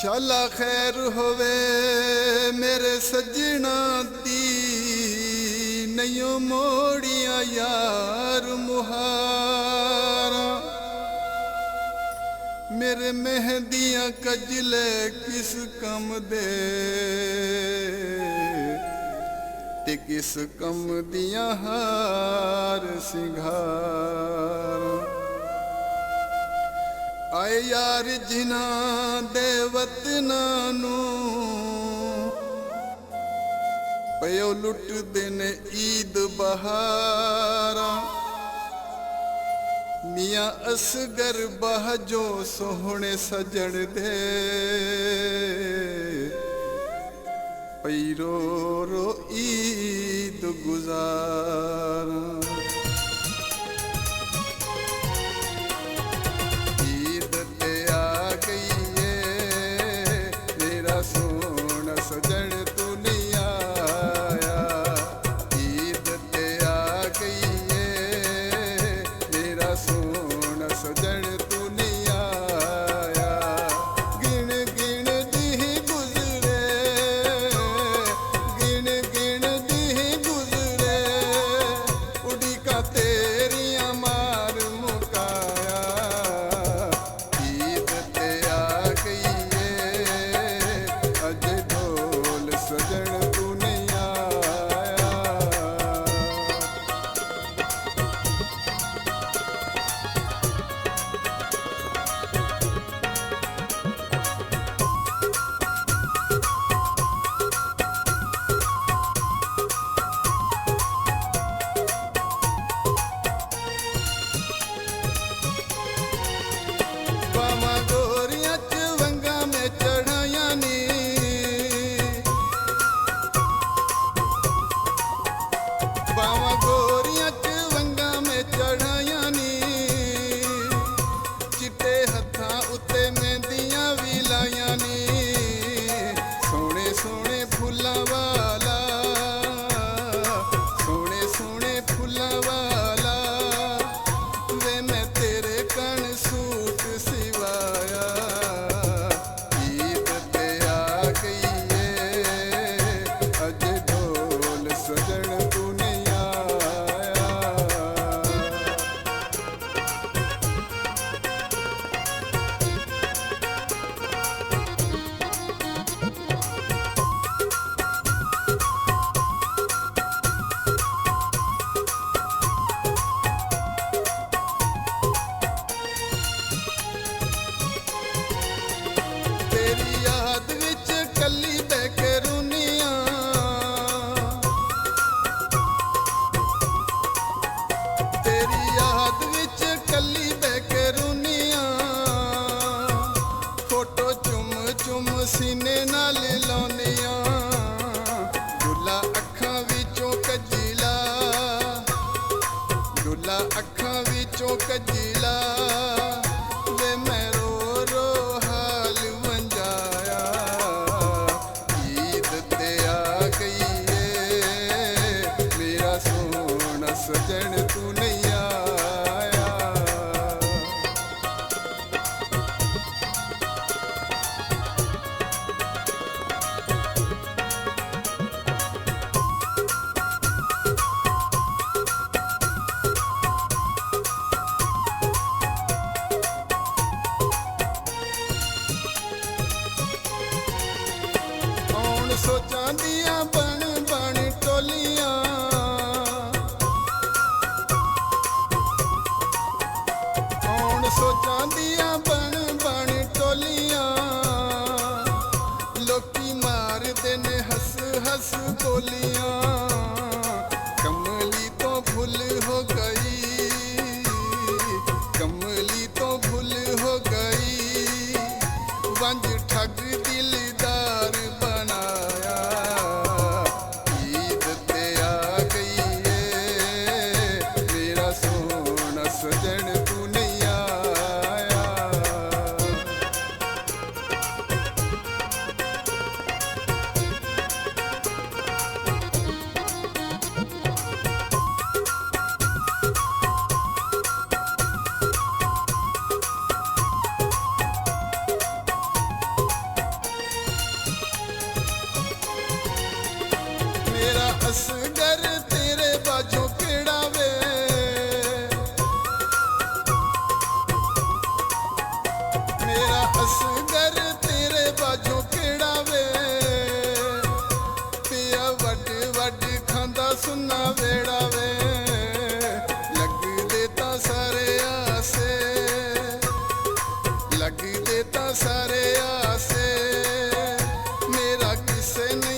शाला खैर होवे मेरे सजना दी, नयो मोड़िया यार मुहारा। मेरे मेहदियां कजले किस कम दे, ते किस कम दिया हार सिंगार। आए यार जिना दे वतना नू, पयो लुट दिन ईद बहारा। मियां असगर बहजो सोहने सजण दे, पई रो रो ईद गुजारा। ईद ते आ गई है मेरा सोना सजण तू नहीं आया। ईद ते आ गई है मेरा सोना सजण तू नहीं आया। गिण गिण दी गुजरे, गिण गिण दी गुजरे, उड़ी का तेरियां मार मुकाया। ईद ते आ गई है अज ढोल सजण तू नहीं आया। बावां गोरियां च वंगा में चढ़ाया नी, बावां गोरियां च वंगा में चढ़ाया नी। चिट्टे हत्थां उत्ते मेहंदियां भी लाया नी, सोहणे सोहणे फुल्लां वाला, सोहणे सोहणे फुल्लां वाला। वे मैं तेरे कण सूट सिवाया। ईद ते आ गई है अज ढोल सजण तू नहीं आया। तेरी याद विच कली बह के रुनिया, तेरी याद विच कली बह के रुनिया। फोटो चुम चुम सीने नाल लाउनिया, डुला अखां विचों कजीला, डुला अखां विचों कजीला। वे मैं रो रो हाल वंजाया। ईद ते आ गई है मेरा सोना सजण तू नहीं आया। ਹੁਣ ਸੋਚਾਂ ਦੀਆਂ ਬਣ ਬਣ ਟੋਲੀਆਂ, ਹੁਣ ਸੋਚਾਂ ਦੀਆਂ ਬਣ ਬਣ ਟੋਲੀਆਂ। ਲੋਕੀ ਮਾਰਦੇ ਨੇ ਹੱਸ ਹੱਸ ਬੋਲੀਆਂ। ਕਮਲੀ ਤੋਂ ਭੁੱਲ ਹੋ ਗਈ, कमली तो भूल हो गई। वंज ठग दिलदार बनाया। ईद ते आ गई है मेरा सोना सजण तू नहीं आया। असगर तेरे बाजों केड़ा वे मेरा असगर तेरे बाजों केड़ा वे पिया वड वड खांदा सुना वेड़ा वे लग देता सारे आसे लग देता सारे आसे मेरा किसे ने